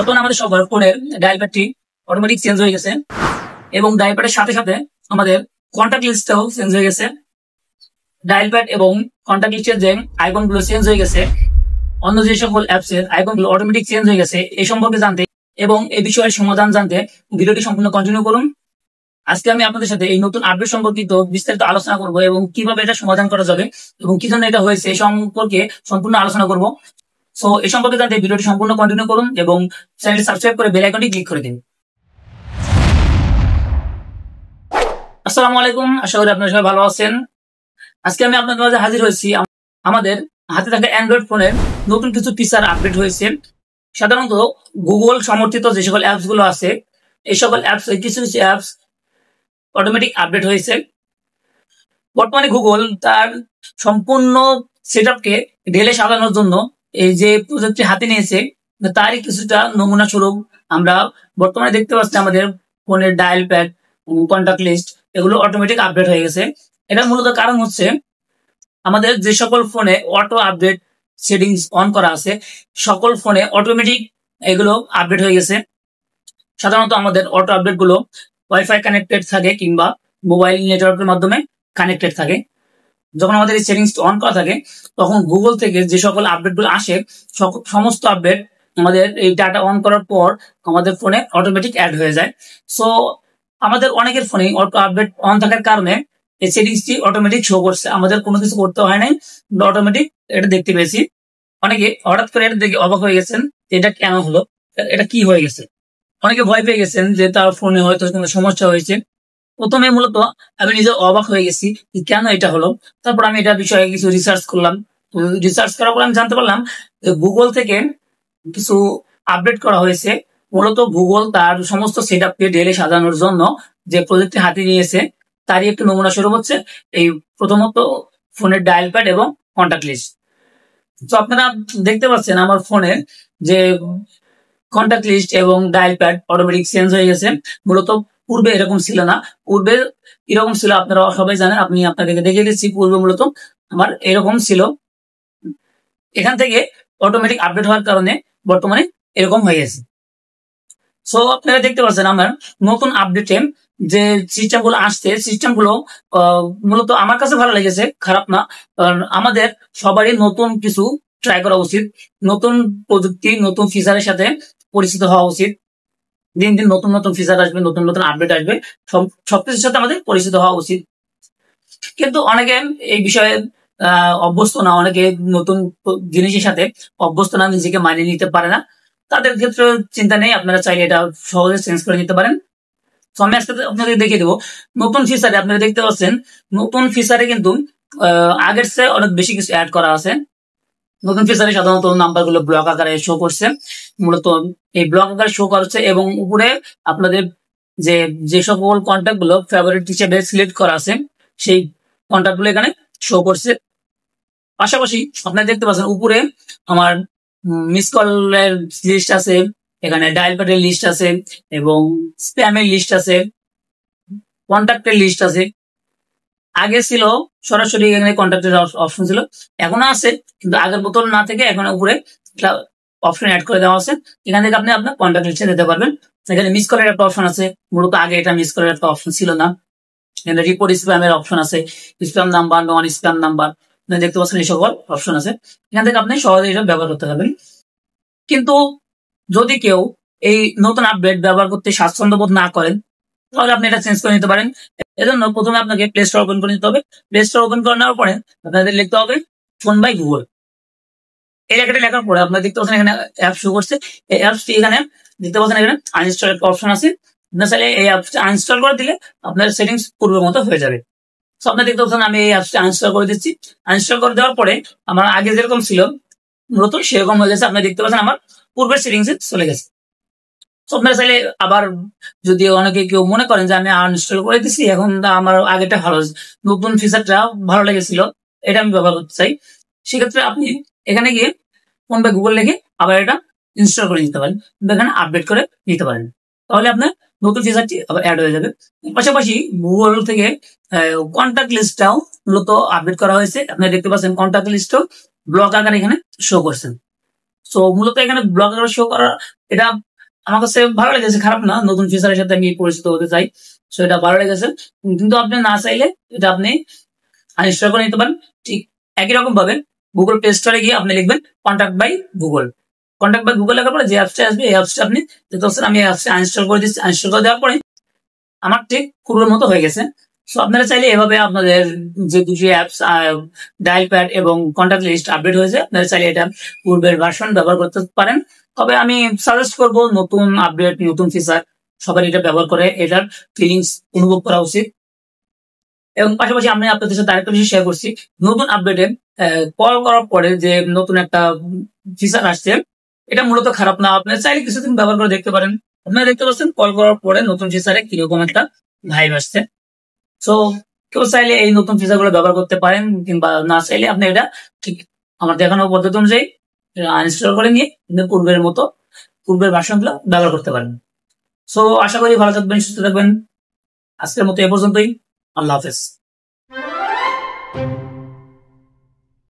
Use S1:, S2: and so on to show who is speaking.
S1: বর্তমানে আমাদের সবার ফোনের ডায়াল প্যাডটি অটোমেটিক চেঞ্জ হয়ে গেছে এবং ডায়াল প্যাডের সাথে সাথে আমাদের কন্ট্যাক্ট লিস্টটাও চেঞ্জ হয়ে গেছে। ডায়াল প্যাড এবং কন্ট্যাক্ট লিস্টের যে আইকন গুলো চেঞ্জ হয়ে গেছে, অন্য যে সকল অ্যাপস এর আইকন গুলো অটোমেটিক চেঞ্জ হয়ে গেছে, এই সম্পর্কে জানতে এবং এই বিষয়ের সমাধান জানতে ভিডিওটি সম্পূর্ণ কন্টিনিউ করুন। আজকে আমি আপনাদের সাথে এই নতুন আপডেট সম্পর্কিত বিস্তারিত আলোচনা করব এবং কিভাবে এটা সমাধান করা যাবে এবং কি জন্য এটা হয়েছে এই সম্পর্কে সম্পূর্ণ আলোচনা করব। সো এই সম্পর্কে জানতে ভিডিওটি সম্পূর্ণ কন্টিনিউ করুন এবং চ্যানেলটি সাবস্ক্রাইব করে বেল আইকনটি ক্লিক করে দিন। আসসালামু আলাইকুম, আশা করি আপনারা সবাই ভালো আছেন। আজকে আমি আপনাদের মাঝে হাজির হয়েছি। আমাদের হাতে থাকা অ্যান্ড্রয়েড ফোনের নতুন কিছু ফিচার আপডেট হয়েছে। সাধারণত গুগল সমর্থিত যে সকল অ্যাপস গুলো আছে, এই সকল অ্যাপস কিছু কিছু অ্যাপস অটোমেটিক আপডেট হয়েছে। বর্তমানে গুগল তার সম্পূর্ণ সেটআপকে ঢেলে সাজানোর জন্য এই যে প্রজেক্টটি হাতে নিয়েছে, তারই কিছুটা নমুনা স্বরূপ আমরা বর্তমানে দেখতে পাচ্ছি আমাদের ফোনের ডায়াল প্যাড, কন্ট্যাক্ট লিস্ট এগুলো অটোমেটিক আপডেট হয়ে গেছে। এটার মূলত কারণ হচ্ছে আমাদের যে সকল ফোনে অটো আপডেট সেটিংস অন করা আছে, সকল ফোনে অটোমেটিক এগুলো আপডেট হয়ে গেছে। সাধারণত আমাদের অটো আপডেট গুলো ওয়াইফাই কানেক্টেড থাকে কিংবা মোবাইল নেটওয়ার্কের মাধ্যমে কানেক্টেড থাকে। যখন আমাদের এই সেটিংস অন করা থাকে তখন গুগল থেকে যে সকল আপডেট গুলো আসে, সমস্ত আপডেট আমাদের এই ডাটা অন করার পর আমাদের ফোনে অটোমেটিক অ্যাড হয়ে যায়। সো আমাদের অনেকের ফোনে অটো আপডেট অন থাকার কারণে এই সেটিংসটি অটোমেটিক শো করছে, আমাদের কোনো কিছু করতে হয় নাই, অটোমেটিক এটা দেখতে পেয়েছি। অনেকে হঠাৎ করে এটা দেখে অবাক হয়ে গেছেন এটা কেন হলো, এটা কি হয়ে গেছে। অনেকে ভয় পেয়ে গেছেন যে তার ফোনে হয়তো কোনো সমস্যা হয়েছে। প্রথমে মূলত আমি নিজে অবাক হয়ে গেছি কেন এটা হলো। তারপর আমি এটা বিষয়ে কিছু রিসার্চ করলাম। রিসার্চ করার পর আমি জানতে পারলাম যে গুগল থেকে কিছু আপডেট করা হয়েছে। মূলত গুগল তার সমস্ত সেট আপকে ঢেলে সাজানোর জন্য যে প্রজেক্টটি হাতে নিয়েছে, তারই একটি নমুনা স্বরূপ হচ্ছে এই প্রথমত ফোনের ডায়াল প্যাড এবং কন্ট্যাক্ট লিস্ট। তো আপনারা দেখতে পাচ্ছেন আমার ফোনের যে কন্ট্যাক্ট লিস্ট এবং ডায়াল প্যাড অটোমেটিক চেঞ্জ হয়ে গেছে। মূলত পূর্বে এরকম ছিল না, পূর্বে এরকম ছিল, আপনারা সবাই জানেন, আপনি আপনাদেরকে দেখে দিচ্ছি। পূর্বে মূলত আমার এরকম ছিল, এখান থেকে অটোমেটিক আপডেট হওয়ার কারণে বর্তমানে এরকম হয়ে গেছে। সো আপনারা দেখতে পাচ্ছেন আমার নতুন আপডেটে যে সিস্টেম গুলো আসছে, সিস্টেম গুলো মূলত আমার কাছে ভালো লেগেছে, খারাপ না। কারণ আমাদের সবারই নতুন কিছু ট্রাই করা উচিত, নতুন প্রযুক্তি নতুন ফিচারের সাথে পরিচিত হওয়া উচিত। দিন দিন নতুন নতুন ফিচার আসবে, নতুন নতুন আপডেট আসবে, সবকিছুর সাথে আমাদের পরিচিত হওয়া উচিত। কিন্তু অনেকে এই বিষয়ে অভ্যস্ত না, অনেকে নতুন জিনিসের সাথে অভ্যস্ত না, নিজেকে মানিয়ে নিতে পারে না। তাদের ক্ষেত্রে চিন্তা নেই, আপনারা চাইলে এটা সহজে চেঞ্জ করে নিতে পারেন। তো আমি আজকে আপনাদের দেখিয়ে দেবো নতুন ফিচারে। আপনারা দেখতে পাচ্ছেন নতুন ফিচারে কিন্তু আগের চেয়ে অনেক বেশি কিছু অ্যাড করা আছে। নতুন ফিচারে সাধারণত নাম্বার গুলো ব্লক আকারে শো করছে, মূলত এই ব্লক আকারে শো করছে এবং উপরে আপনাদের যে সকল কন্ট্যাক্ট গুলো ফেভারিট হিসেবে সিলেক্ট করা আছে সেই কন্ট্যাক্ট গুলো এখানে শো করছে। পাশাপাশি আপনারা দেখতে পাচ্ছেন উপরে আমার মিস কলের লিস্ট আছে, এখানে ডায়াল প্যাডের লিস্ট আছে এবং স্প্যামের লিস্ট আছে, কন্ট্যাক্টের লিস্ট আছে। আগে ছিল সরাসরি এখানে কন্ট্যাক্টের অপশন ছিল, এখনো আছে, কিন্তু আগের বোতল না থেকে এখন উপরে অপশন অ্যাড করে দেওয়া আছে। এখান থেকে আপনি আপনার কন্ট্যাক্ট লিস্টে দিতে পারবেন। এখানে মিস কলের একটা অপশন আছে, মূলত আগে এটা মিস কলের একটা অপশন ছিল না। এখানে রিপোর্ট স্প্যামের অপশন আছে, স্প্যাম নাম্বার, নন স্প্যাম নাম্বার, দেখতে পাচ্ছেন এই সকল অপশন আছে। এখান থেকে আপনি সহজে এটা ব্যবহার করতে পারবেন। কিন্তু যদি কেউ এই নতুন আপডেট ব্যবহার করতে স্বাচ্ছন্দ্য বোধ না করেন, তাহলে আপনি এটা চেঞ্জ করে নিতে পারেন। এজন্য প্রথমে আপনাকে প্লে স্টোর ওপেন করে নিতে হবে। প্লে স্টোর ওপেন করে নেওয়ার পরে আপনাদের লিখতে হবে ফোন বাই গুগল। এই লেখাটা লেখার পরে আপনারা দেখতে পাচ্ছেন এখানে অ্যাপ শো করছে। এই অ্যাপসটি এখানে দেখতে পাচ্ছেন এখানে আনইনস্টল একটা অপশন আছে। আপনার চাইলে এই অ্যাপসটি আনইনস্টল করে দিলে আপনার সেটিংস পূর্বের মতো হয়ে যাবে। সো আপনারা দেখতে পাচ্ছেন আমি এই অ্যাপসটি আনইনস্টল করে দিচ্ছি। আনইনস্টল করে দেওয়ার পরে আমার আগে যেরকম ছিল মূলত সেরকম হয়ে গেছে। আপনারা দেখতে পাচ্ছেন আমার পূর্বের সেটিংসে চলে গেছে। আপনারা চাইলে আবার, যদি অনেকে কেউ মনে করেন যে আমি আনইনস্টল করে দিচ্ছি, এখন আমার আগেটা ভালো, নতুন ফিচারটা ভালো লেগেছিল, এটা আমি ব্যবহার করতে চাই, সেক্ষেত্রে আপনি এখানে গিয়ে ফোন বা গুগল লিখে আবার এটা ইনস্টল করে নিতে পারেন, এখানে আপডেট করে নিতে পারেন। তাহলে আপনার নতুন ফিচারটি আবার অ্যাড হয়ে যাবে। পাশাপাশি গুগল থেকে কন্ট্যাক্ট লিস্টটাও মূলত আপডেট করা হয়েছে। আপনারা দেখতে পাচ্ছেন কন্ট্যাক্ট লিস্টও ব্লক আকারে এখানে শো করছেন। সো মূলত এখানে ব্লক আকারে শো করা, এটা আমার কাছে ভালো লেগেছে, খারাপ না, নতুন ফিচারের সাথে আমি পরিচিত হতে চাই, সো এটা ভালো লেগেছে। কিন্তু আপনি না চাইলে এটা আপনি আনইনস্টল করে নিতে পারেন। ঠিক একই রকম ভাবে গুগল প্লে স্টোরে গিয়ে আপনি লিখবেন contact by Google. Contact by Google লেখার পরে যে অ্যাপসটা আসবে এই অ্যাপসটা আপনি দেখতে পাচ্ছেন আমি অ্যাপসটা আনইনস্টল করে দিচ্ছি। আনইনস্টল করে দেওয়ার পরে আমার ঠিক পূর্বের মতো হয়ে গেছে। সো আপনারা চাইলে এভাবে আপনাদের যে দুটি অ্যাপস ডায়াল প্যাড এবং কন্ট্যাক্ট লিস্ট আপডেট হয়েছে, আপনারা চাইলে এটা পূর্বের ভার্সন ব্যবহার করতে পারেন। তবে আমি সাজেস্ট করব নতুন আপডেট, নতুন ফিচার সবাই এটা ব্যবহার করে এটার ফিলিংস অনুভব করা উচিত। এবং পাশাপাশি আমি আপনাদের সাথে আরেকটা বিষয় শেয়ার করছি, নতুন আপডেটে কল করার পরে যে নতুন একটা ফিচার আসছে, এটা মূলত খারাপ না, আপনারা চাইলে কিছুদিন ব্যবহার করে দেখতে পারেন। আপনারা দেখতে পাচ্ছেন কল করার পরে নতুন ফিচারে কিরকম একটা ভাইব আসছে। সো কেউ চাইলে এই নতুন ফিচার গুলো ব্যবহার করতে পারেন, কিংবা না চাইলে আপনি এটা ঠিক আমার দেখানো পদ্ধতি অনুযায়ী আনইনস্টল করে নিয়ে পূর্বের মতো পূর্বের ভার্সন গুলো ব্যবহার করতে পারেন। সো আশা করি ভালো থাকবেন, সুস্থ থাকবেন। আজকের মতো এ পর্যন্তই। আল্লাহ হাফেজ।